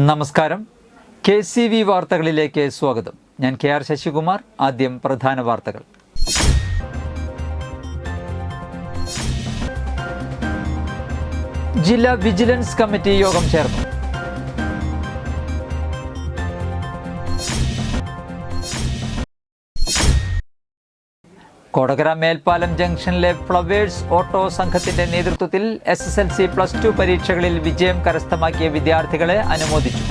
നമസ്കാരം. KCV വാർത്തകളിലേക്ക് സ്വാഗതം. ഞാൻ KR ശശികുമാർ. ആദ്യം പ്രധാന വാർത്തകൾ. ജില്ലാ വിജിലൻസ് കമ്മിറ്റി യോഗം ചേർന്നു. കൊടകര മേൽപ്പാലം ജംഗ്ഷനിലെ ഫ്ലവേഴ്സ് ഓട്ടോ സംഘത്തിന്റെ നേതൃത്വത്തിൽ SSLC +2 പരീക്ഷകളിൽ വിജയം കരസ്ഥമാക്കിയ വിദ്യാർത്ഥികളെ അനുമോദിച്ചു.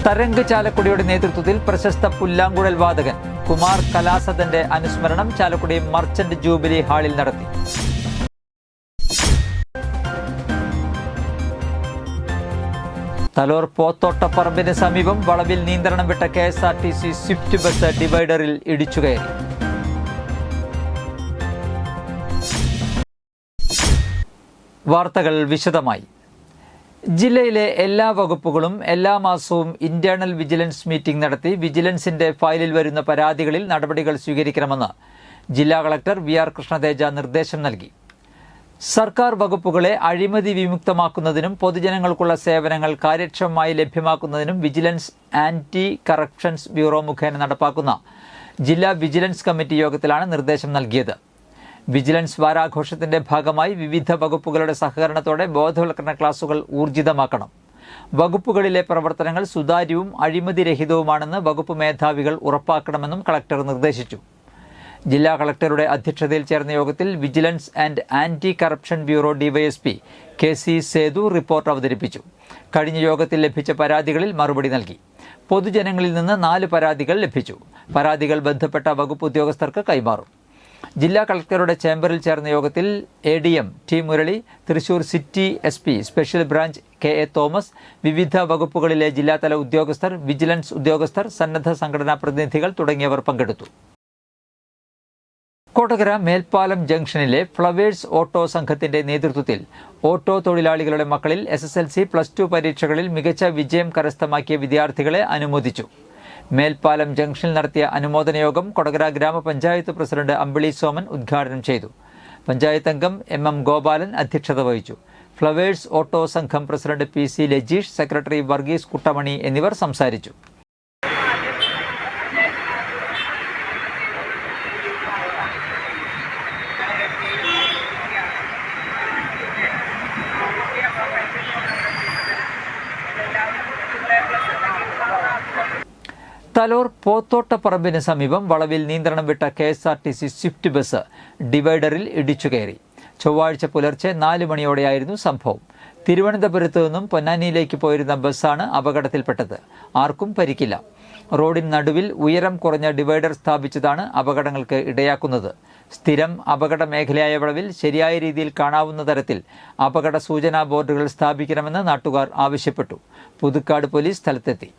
തരംഗ് ചാലക്കുടിയുടെ നേതൃത്വത്തിൽ പ്രശസ്ത പുല്ലാങ്കുഴൽ വാദകൻ കുമാർ കലാസദന്റെ അനുസ്മരണം ചാലക്കുടി മർച്ചന്റ് ജൂബിലി ഹാളിൽ നടത്തി. തലോർ പോത്തോട്ടപ്പറമ്പിന് സമീപം വളവിൽ നിയന്ത്രണം വിട്ട KSRTC സ്വിഫ്റ്റ് ബസ് ഡിവൈഡറിൽ ഇടിച്ചുകയറി. വാർത്തകൾ വിശദമായി. ജില്ലയിലെ എല്ലാ വകുപ്പുകളും എല്ലാ മാസവും ഇന്റേണൽ വിജിലൻസ് മീറ്റിംഗ് നടത്തി വിജിലൻസിന്റെ ഫയലിൽ വരുന്ന പരാതികളിൽ നടപടികൾ സ്വീകരിക്കണമെന്ന് ജില്ലാ കളക്ടർ VR കൃഷ്ണതേജ നിർദ്ദേശം നൽകി. സർക്കാർ വകുപ്പുകളെ അഴിമതി വിമുക്തമാക്കുന്നതിനും പൊതുജനങ്ങൾക്കുള്ള സേവനങ്ങൾ കാര്യക്ഷമമായി ലഭ്യമാക്കുന്നതിനും വിജിലൻസ് ആന്റി കറപ്ഷൻസ് ബ്യൂറോ മുഖേന നടപ്പാക്കുന്ന ജില്ലാ വിജിലൻസ് കമ്മിറ്റി യോഗത്തിലാണ് നിർദ്ദേശം നൽകിയത്. വിജിലൻസ് വാരാഘോഷത്തിന്റെ ഭാഗമായി വിവിധ വകുപ്പുകളുടെ സഹകരണത്തോടെ ബോധവൽക്കരണ ക്ലാസുകൾ ഊർജിതമാക്കണം. വകുപ്പുകളിലെ പ്രവർത്തനങ്ങൾ സുതാര്യവും അഴിമതിരഹിതവുമാണെന്ന് വകുപ്പ് മേധാവികൾ ഉറപ്പാക്കണമെന്നും കളക്ടർ നിർദ്ദേശിച്ചു. ജില്ലാ കളക്ടറുടെ അധ്യക്ഷതയിൽ ചേർന്ന യോഗത്തിൽ vigilance and anti corruption bureau DYSP KC Sethu report അവതരിപ്പിച്ചു. കഴിഞ്ഞ യോഗത്തിൽ ലഭിച്ച പരാതികളിൽ മറുപടി നൽകി. പൊതുജനങ്ങളിൽ നിന്ന് 4 പരാതികൾ ലഭിച്ചു. പരാതികൾ ബന്ധപ്പെട്ട വകുപ്പ് ഉദ്യോഗസ്ഥർക്ക് കൈമാറും. ജില്ലാ കളക്ടറുടെ ചേംബറിൽ ചേർന്ന യോഗത്തിൽ ADM T Murali, Thrissur city SP special branch KA Thomas, വിവിധ വകുപ്പുകളിലെ ജില്ലാതല ഉദ്യോഗസ്ഥർ, വിജിലൻസ് ഉദ്യോഗസ്ഥർ, സന്നദ്ധ സംഘടനാ പ്രതിനിധികൾ തുടങ്ങിയവർ പങ്കെടുത്തു. കൊടകര മേൽപ്പാലം ജംഗ്ഷനിലെ ഫ്ലവേഴ്സ് ഓട്ടോ സംഘത്തിന്റെ നേതൃത്വത്തിൽ ഓട്ടോ തൊഴിലാളികളുടെ മക്കളിൽ SSLC +2 പരീക്ഷകളിൽ മികച്ച വിജയം കരസ്ഥമാക്കിയ വിദ്യാർത്ഥികളെ അനുമോദിച്ചു. മേൽപ്പാലം ജംഗ്ഷനിൽ നടത്തിയ അനുമോദന യോഗം കൊടകര ഗ്രാമപഞ്ചായത്ത് പ്രസിഡന്റ് അമ്പിളി സോമൻ ഉദ്ഘാടനം ചെയ്തു. പഞ്ചായത്ത് അംഗം MM ഗോപാലൻ അധ്യക്ഷത വഹിച്ചു. ഫ്ലവേഴ്സ് ഓട്ടോ സംഘം president PC Lajeesh, secretary Varghese Kuttamani എന്നിവർ സംസാരിച്ചു. തലോർ പോത്തോട്ടപ്പറമ്പിന് സമീപം വളവിൽ നിയന്ത്രണം വിട്ട KSRTC സ്വിഫ്റ്റ് ബസ് ഡിവൈഡറിൽ ഇടിച്ചുകയറി. ചൊവ്വാഴ്ച പുലർച്ചെ 4 മണിയോടെയായിരുന്നു സംഭവം. തിരുവനന്തപുരത്ത് നിന്നും പൊന്നാനിയിലേക്ക് പോയിരുന്ന ബസ്സാണ് അപകടത്തിൽപ്പെട്ടത്. ആർക്കും പരിക്കില്ല. റോഡിന് നടുവിൽ ഉയരം കുറഞ്ഞ ഡിവൈഡർ സ്ഥാപിച്ചതാണ് അപകടങ്ങൾക്ക് ഇടയാക്കുന്നത്. സ്ഥിരം അപകട മേഖലയായ വളവിൽ ശരിയായ രീതിയിൽ കാണാവുന്ന തരത്തിൽ അപകട സൂചനാ ബോർഡുകൾ സ്ഥാപിക്കണമെന്ന് നാട്ടുകാർ ആവശ്യപ്പെട്ടു. പുതുക്കാട് പോലീസ് സ്ഥലത്തെത്തി.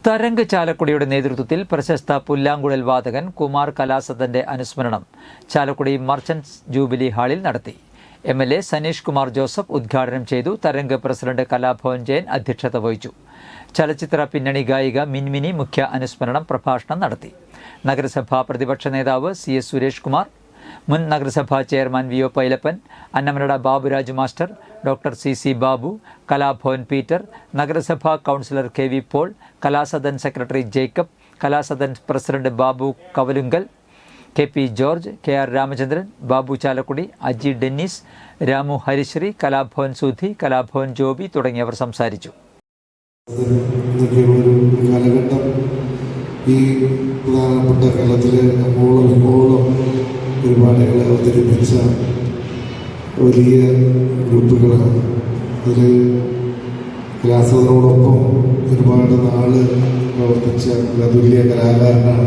തരംഗ് ചാലക്കുടിയുടെ നേതൃത്വത്തിൽ പ്രശസ്ത പുല്ലാങ്കുഴൽ വാദകൻ കുമാർ കലാസദന്റെ അനുസ്മരണം ചാലക്കുടി മർച്ചന്റ്സ് ജൂബിലി ഹാളിൽ നടത്തി. MLA സനീഷ് കുമാർ ജോസഫ് ഉദ്ഘാടനം ചെയ്തു. തരംഗ് പ്രസിഡന്റ് കലാഭവൻ ജയൻ അധ്യക്ഷത വഹിച്ചു. ചലച്ചിത്ര പിന്നണി ഗായിക മിൻമിനി മുഖ്യ അനുസ്മരണം പ്രഭാഷണം നടത്തി. നഗരസഭാ പ്രതിപക്ഷ നേതാവ് CS സുരേഷ് കുമാർ, മുൻ നഗരസഭാ chairman VO Pailappan, Annamanada Baburaj master, doctor CC Babu, Kalabhavan Peter, നഗരസഭാ councillor KV Paul, Kalasadan secretary Jacob, Kalasadan president Babu Kavalunkal, KP George, KR Ramachandran, Babu Chalakudy, Aji Dennis, Ramu Harishree, Kalabhavan Sudhi, Kalabhavan Joby തുടങ്ങിയവർ സംസാരിച്ചു. ഈ പ്രധാനപ്പെട്ട കേരളത്തിലെ പരിപാടികളെ അവതരിപ്പിച്ച വലിയ ഗ്രൂപ്പുകളാണ്. അതിൽ കലാസദനോടൊപ്പം ഒരുപാട് നാള് പ്രവർത്തിച്ച അതുല്യ കലാകാരനാണ്.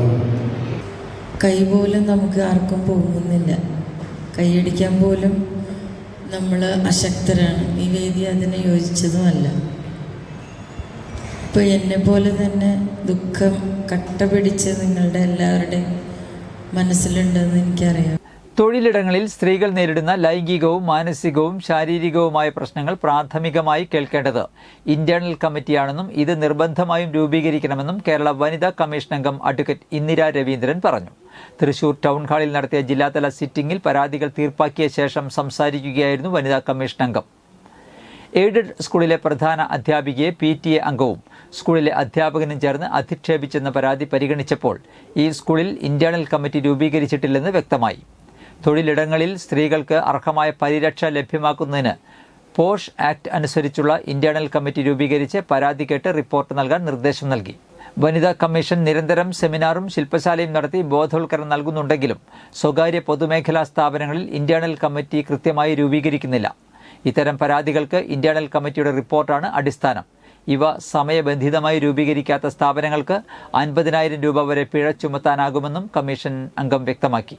കൈപോലും നമുക്ക് ആർക്കും പോകുന്നില്ല. കൈയടിക്കാൻ പോലും നമ്മൾ അശക്തരാണ്. ഈ വേദി അതിന് യോജിച്ചതുമല്ല. ഇപ്പോൾ എന്നെപ്പോലെ തന്നെ ദുഃഖം കട്ട പിടിച്ച് നിങ്ങളുടെ എല്ലാവരുടെയും മനസ്സിലുണ്ടെന്ന് എനിക്കറിയാം. തൊഴിലിടങ്ങളിൽ സ്ത്രീകൾ നേരിടുന്ന ലൈംഗികവും മാനസികവും ശാരീരികവുമായ പ്രശ്നങ്ങൾ പ്രാഥമികമായി കേൾക്കേണ്ടത് ഇന്റേണൽ കമ്മിറ്റിയാണെന്നും ഇത് നിർബന്ധമായും രൂപീകരിക്കണമെന്നും കേരള വനിതാ കമ്മീഷൻ അംഗം അഡ്വക്കേറ്റ് ഇന്ദിര രവീന്ദ്രൻ പറഞ്ഞു. തൃശൂർ ടൗൺ ഹാളിൽ നടത്തിയ ജില്ലാതല സിറ്റിംഗിൽ പരാതികൾ തീർപ്പാക്കിയ ശേഷം സംസാരിക്കുകയായിരുന്നു വനിതാ കമ്മീഷൻ അംഗം. എയ്ഡഡ് സ്കൂളിലെ പ്രധാന അധ്യാപികയെ PTA അംഗവും സ്കൂളിലെ അധ്യാപകനും ചേർന്ന് അധിക്ഷേപിച്ചെന്ന പരാതി പരിഗണിച്ചപ്പോൾ ഈ സ്കൂളിൽ ഇന്റേണൽ കമ്മിറ്റി രൂപീകരിച്ചിട്ടില്ലെന്ന് വ്യക്തമായി. തൊഴിലിടങ്ങളിൽ സ്ത്രീകൾക്ക് അർഹമായ പരിരക്ഷ ലഭ്യമാക്കുന്നതിന് പോഷ് ആക്ട് അനുസരിച്ചുള്ള ഇന്റേണൽ കമ്മിറ്റി രൂപീകരിച്ച് പരാതി കേട്ട് റിപ്പോർട്ട് നൽകാൻ നിർദ്ദേശം നൽകി. വനിതാ കമ്മീഷൻ നിരന്തരം സെമിനാറും ശില്പശാലയും നടത്തി ബോധവൽക്കരണം നൽകുന്നുണ്ടെങ്കിലും സ്വകാര്യ പൊതുമേഖലാ സ്ഥാപനങ്ങളിൽ ഇന്റേണൽ കമ്മിറ്റി കൃത്യമായി രൂപീകരിക്കുന്നില്ല. ഇത്തരം പരാതികൾക്ക് ഇന്റേണൽ കമ്മിറ്റിയുടെ റിപ്പോർട്ടാണ് അടിസ്ഥാനം. ഇവ സമയബന്ധിതമായി രൂപീകരിക്കാത്ത സ്ഥാപനങ്ങൾക്ക് 50,000 രൂപ വരെ പിഴ ചുമത്താനാകുമെന്നും കമ്മീഷൻ അംഗം വ്യക്തമാക്കി.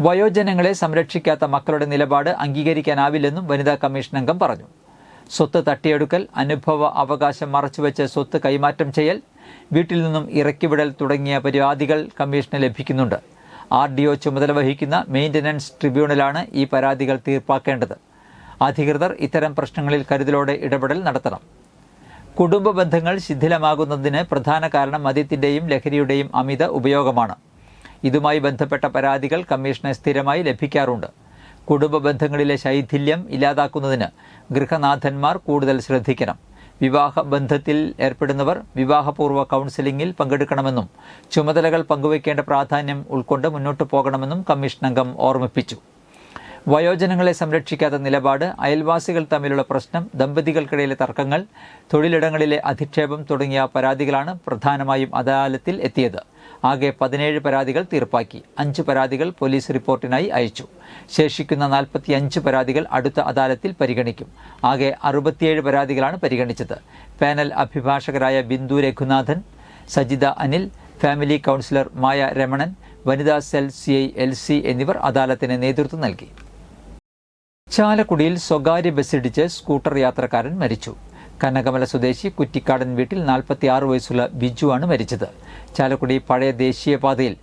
വയോജനങ്ങളെ സംരക്ഷിക്കാത്ത മക്കളുടെ നിലപാട് അംഗീകരിക്കാനാവില്ലെന്നും വനിതാ കമ്മീഷൻ അംഗം പറഞ്ഞു. സ്വത്ത് തട്ടിയെടുക്കൽ, അനുഭവ അവകാശം മറച്ചുവെച്ച് സ്വത്ത് കൈമാറ്റം ചെയ്യൽ, വീട്ടിൽ നിന്നും ഇറക്കിവിടൽ തുടങ്ങിയ പരാതികൾ കമ്മീഷന് ലഭിക്കുന്നുണ്ട്. RDO ചുമതല വഹിക്കുന്ന മെയിൻ്റനൻസ് ട്രിബ്യൂണലാണ് ഈ പരാതികൾ തീർപ്പാക്കേണ്ടത്. അധികൃതർ ഇത്തരം പ്രശ്നങ്ങളിൽ കരുതലോടെ ഇടപെടൽ നടത്തണം. കുടുംബ ബന്ധങ്ങൾ ശിഥിലമാകുന്നതിന് പ്രധാന കാരണം മദ്യത്തിൻ്റെയും ലഹരിയുടെയും അമിത ഉപയോഗമാണ്. ഇതുമായി ബന്ധപ്പെട്ട പരാതികൾ കമ്മീഷന് സ്ഥിരമായി ലഭിക്കാറുണ്ട്. കുടുംബ ബന്ധങ്ങളിലെ ശൈഥില്യം ഇല്ലാതാക്കുന്നതിന് ഗൃഹനാഥന്മാർ കൂടുതൽ ശ്രദ്ധിക്കണം. വിവാഹ ബന്ധത്തിൽ ഏർപ്പെടുന്നവർ വിവാഹപൂർവ്വ കൗൺസിലിംഗിൽ പങ്കെടുക്കണമെന്നും ചുമതലകൾ പങ്കുവയ്ക്കേണ്ട പ്രാധാന്യം ഉൾക്കൊണ്ട് മുന്നോട്ടു പോകണമെന്നും കമ്മീഷൻ അംഗം ഓർമ്മിപ്പിച്ചു. വയോജനങ്ങളെ സംരക്ഷിക്കാത്ത നിലപാട്, അയൽവാസികൾ തമ്മിലുള്ള പ്രശ്നം, ദമ്പതികൾക്കിടയിലെ തർക്കങ്ങൾ, തൊഴിലിടങ്ങളിലെ അധിക്ഷേപം തുടങ്ങിയ പരാതികളാണ് പ്രധാനമായും അദാലത്തിൽ എത്തിയത്. ആകെ 17 പരാതികൾ തീർപ്പാക്കി. 5 പരാതികൾ പോലീസ് റിപ്പോർട്ടിനായി അയച്ചു. ശേഷിക്കുന്ന 45 പരാതികൾ അടുത്ത അദാലത്തിൽ പരിഗണിക്കും. ആകെ 67 പരാതികളാണ് പരിഗണിച്ചത്. പാനൽ അഭിഭാഷകരായ ബിന്ദു രഘുനാഥൻ, സജിത അനിൽ, ഫാമിലി കൗൺസിലർ മായ രമണൻ, വനിതാ സെൽ CI LC എന്നിവർ അദാലത്തിന് നേതൃത്വം നൽകി. ചാലക്കുടിയിൽ സ്വകാര്യ ബസ്സിടിച്ച് സ്കൂട്ടർ യാത്രക്കാരൻ മരിച്ചു. കനകമല സ്വദേശി കുറ്റിക്കാടൻ വീട്ടിൽ 46 വയസ്സുള്ള ബിജുവാണ് മരിച്ചത്. ചാലക്കുടി പഴയ ദേശീയപാതയിൽ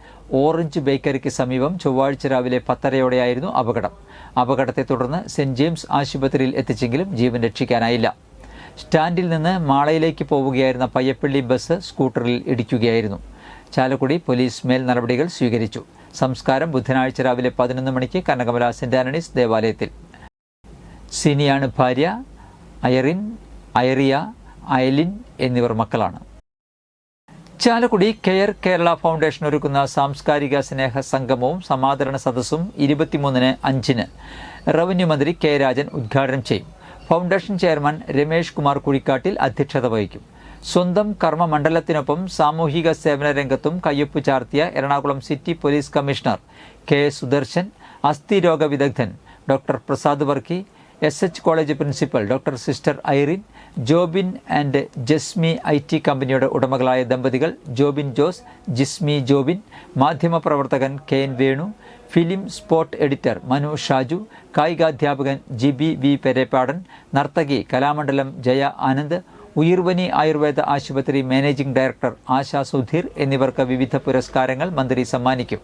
ഓറഞ്ച് ബേക്കറിക്ക് സമീപം ചൊവ്വാഴ്ച രാവിലെ 10:30യോടെയായിരുന്നു അപകടം. അപകടത്തെ തുടർന്ന് സെന്റ് ജെയിംസ് ആശുപത്രിയിൽ എത്തിച്ചെങ്കിലും ജീവൻ രക്ഷിക്കാനായില്ല. സ്റ്റാൻഡിൽ നിന്ന് മാളയിലേക്ക് പോവുകയായിരുന്ന പയ്യപ്പള്ളി ബസ് സ്കൂട്ടറിൽ ഇടിക്കുകയായിരുന്നു. ചാലക്കുടി പോലീസ് മേൽ നടപടികൾ സ്വീകരിച്ചു. സംസ്കാരം ബുധനാഴ്ച രാവിലെ 11 മണിക്ക് കനകമല സെന്റ് ആന്റണീസ് ദേവാലയത്തിൽ. സിനിയാണ് ഭാര്യ. അയറിൻ, ഐറിയ, അയലിൻ എന്നിവർ മക്കളാണ്. ചാലക്കുടി കെയർ കേരള ഫൗണ്ടേഷൻ ഒരുക്കുന്ന സാംസ്കാരിക സ്നേഹ സംഗമവും സമാദരണ സദസ്സും 23-ന് 5-ന് റവന്യൂ മന്ത്രി K. രാജൻ ഉദ്ഘാടനം ചെയ്യും. ഫൗണ്ടേഷൻ ചെയർമാൻ രമേഷ് കുമാർ കുഴിക്കാട്ടിൽ അധ്യക്ഷത വഹിക്കും. സ്വന്തം കർമ്മമണ്ഡലത്തിനൊപ്പം സാമൂഹിക സേവന രംഗത്തും കയ്യൊപ്പ് ചാർത്തിയ Ernakulam city police commissioner K. Sudarshan, അസ്ഥിരോഗ വിദഗ്ധൻ doctor Prasad Varkey, SH college principal doctor sister Irene, Jobin and Jasmi IT കമ്പനിയുടെ ഉടമകളായ ദമ്പതികൾ ജോബിൻ ജോസ്, ജിസ്മി ജോബിൻ, മാധ്യമപ്രവർത്തകൻ KN Venu, film spot editor Manu Shaju, കായികാധ്യാപകൻ GB V പെരേപ്പാടൻ, നർത്തകി കലാമണ്ഡലം ജയ ആനന്ദ്, ഉയിർവനി ആയുർവേദ ആശുപത്രി മാനേജിംഗ് ഡയറക്ടർ ആശാ സുധീർ എന്നിവർക്ക് വിവിധ പുരസ്കാരങ്ങൾ മന്ത്രി സമ്മാനിക്കും.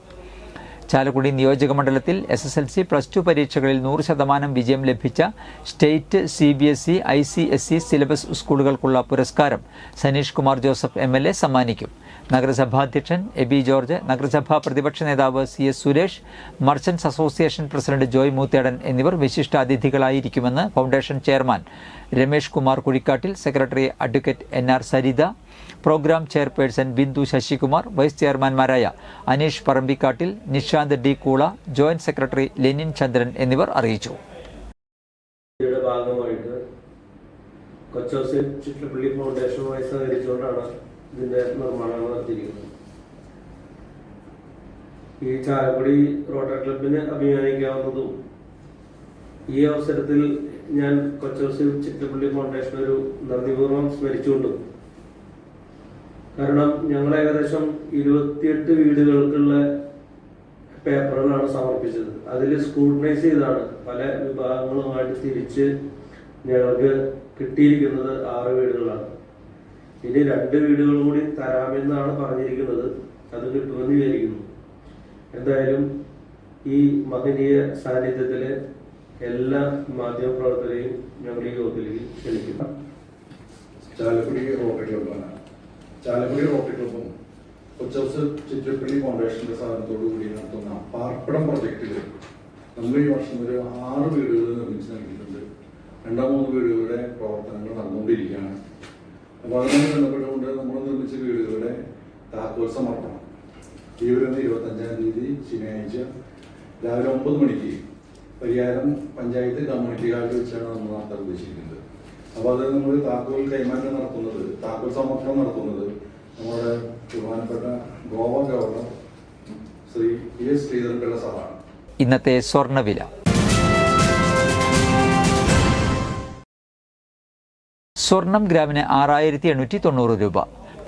ചാലക്കുടി നിയോജകമണ്ഡലത്തിൽ SSLC, +2 പരീക്ഷകളിൽ 100% വിജയം ലഭിച്ച സ്റ്റേറ്റ് CBSE, ICSE സിലബസ് സ്കൂളുകൾക്കുള്ള പുരസ്കാരം സനീഷ് കുമാർ ജോസഫ് MLA സമ്മാനിക്കും. നഗരസഭാധ്യക്ഷൻ എബി ജോർജ്, നഗരസഭാ പ്രതിപക്ഷ നേതാവ് CS Suresh, merchants association president Joy Moothedan എന്നിവർ വിശിഷ്ട അതിഥികളായിരിക്കുമെന്ന് foundation chairman Ramesh Kumar Kuzhikkattil, secretary advocate NR Saritha, programme chairperson Bindu Sasikumar, vice ചെയർമാൻമാരായ Aneesh Parambikkattil, Nishanth D. Koola, joint secretary Lenin Chandran എന്നിവർ അറിയിച്ചു. ഭാഗമായിട്ട് കൊച്ചി ഫൗണ്ടേഷനുമായി സഹകരിച്ചുകൊണ്ടാണ് ഇതിന്റെ നിർമ്മാണം നടത്തിയിരിക്കുന്നത്. ഈ ചാലക്കുടി റോട്ടറി ക്ലബിന് അഭിമാനിക്കാവുന്നതും ഈ അവസരത്തിൽ ഞാൻ കൊച്ചി ചിറ്റപ്പള്ളി ഫൗണ്ടേഷൻ ഒരു നന്ദിപൂർവ്വം സ്മരിച്ചുകൊണ്ടും, കാരണം ഞങ്ങൾ ഏകദേശം 28 വീടുകൾക്കുള്ള പേപ്പറുകളാണ് സമർപ്പിച്ചത്. അതിൽ സ്ക്രൂട്ടനൈസ് ചെയ്താണ് പല വിഭാഗങ്ങളുമായിട്ട് തിരിച്ച് ഞങ്ങൾക്ക് കിട്ടിയിരിക്കുന്നത് 6 വീടുകളാണ്. ഇനി 2 വീടുകൾ കൂടി തരാമെന്നാണ് പറഞ്ഞിരിക്കുന്നത്. അത് കിട്ടുമെന്ന് വിചാരിക്കുന്നു. എന്തായാലും ഈ മഹനീയ സാന്നിധ്യത്തിലെ എല്ലാ മാധ്യമപ്രവർത്തകരെയും ഞങ്ങൾ ഈ യോഗത്തിലേക്ക് ക്ഷണിക്കുന്നു. ചാലക്കുടി റോട്ടറി ക്ലബ്ബാണ്. ചാലക്കുടി റോട്ടറി ക്ലബ്ബും കൊച്ചൗസ് ചിറ്റപ്പള്ളി ഫൗണ്ടേഷന്റെ സഹായത്തോടു കൂടി നടത്തുന്ന പാർപ്പിടം പ്രൊജക്റ്റിൽ നമ്മൾ ഈ വർഷം ഒരു 6 വീടുകൾ നിർമ്മിച്ച് നൽകിയിട്ടുണ്ട്. 2-3 വീടുകളുടെ പ്രവർത്തനങ്ങൾ നടന്നുകൊണ്ടിരിക്കുകയാണ്. അപ്പോൾ അതുമായി ബന്ധപ്പെട്ടുകൊണ്ട് നമ്മൾ നിർമ്മിച്ച വീടുകളുടെ താക്കോൽ സമർപ്പണം ഈ വരുന്ന 25-ാം തീയതി ശനിയാഴ്ച രാവിലെ 9 മണിക്ക് പരിയാരം പഞ്ചായത്ത് കമ്മ്യൂണിറ്റി ഹാളിൽ വെച്ചാണ് നമ്മൾ നടത്താൻ ഉദ്ദേശിക്കുന്നത്. അപ്പോൾ അത് നമ്മൾ താക്കോൽ കൈമാറ്റം നടത്തുന്നത്, താക്കോൽ സമർപ്പണം നടത്തുന്നത് നമ്മുടെ ബഹുമാനപ്പെട്ട ഗോവ ഗവർണർ ശ്രീ PS ശ്രീധരൻപിള്ള സാറാണ്. ഇന്നത്തെ സ്വർണ്ണവില. സ്വർണം ഗ്രാമിന് 6890 രൂപ,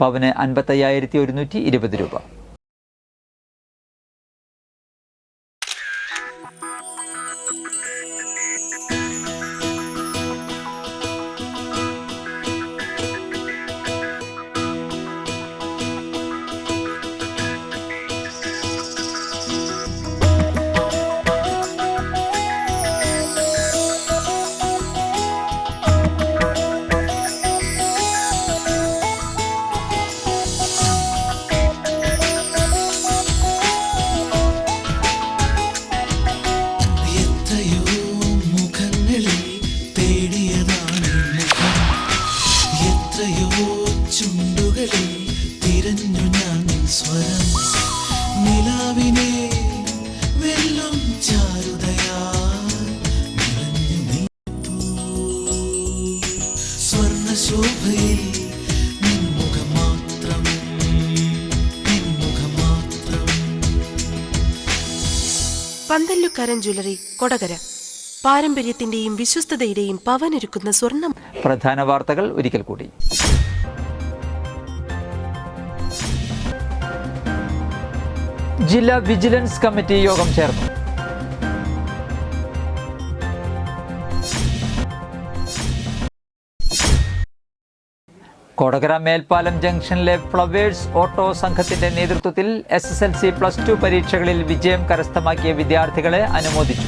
പവന് 55,120 രൂപ. പന്തല്ലുക്കാരൻ ജ്വല്ലറി, കൊടകര. പാരമ്പര്യത്തിന്റെയും വിശ്വസ്തതയുടെയും പവനൊരുക്കുന്ന സ്വർണം. പ്രധാന വാർത്തകൾ ഒരിക്കൽ കൂടി. ജില്ലാ വിജിലൻസ് കമ്മിറ്റി യോഗം ചേർന്നു. കൊടകര മേൽപ്പാലം ജംഗ്ഷനിലെ ഫ്ലവേഴ്സ് ഓട്ടോ സംഘത്തിന്റെ നേതൃത്വത്തിൽ SSLC +2 പരീക്ഷകളിൽ വിജയം കരസ്ഥമാക്കിയ വിദ്യാർത്ഥികളെ അനുമോദിച്ചു.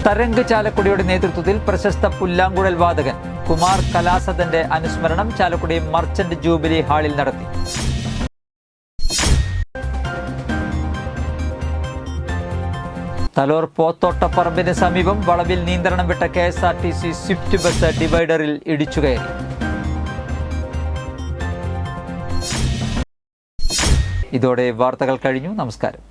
തരംഗ് ചാലക്കുടിയുടെ നേതൃത്വത്തിൽ പ്രശസ്ത പുല്ലാങ്കുഴൽ വാദകൻ കുമാർ കലാസദന്റെ അനുസ്മരണം ചാലക്കുടി മർച്ചന്റ് ജൂബിലി ഹാളിൽ നടത്തി. തലോർ പോത്തോട്ടപ്പറമ്പിന് സമീപം വളവിൽ നിയന്ത്രണം വിട്ട KSRTC സ്വിഫ്റ്റ് ബസ് ഡിവൈഡറിൽ ഇടിച്ചുകയറി. ഇതോടെ വാർത്തകൾ കഴിഞ്ഞു. നമസ്കാരം.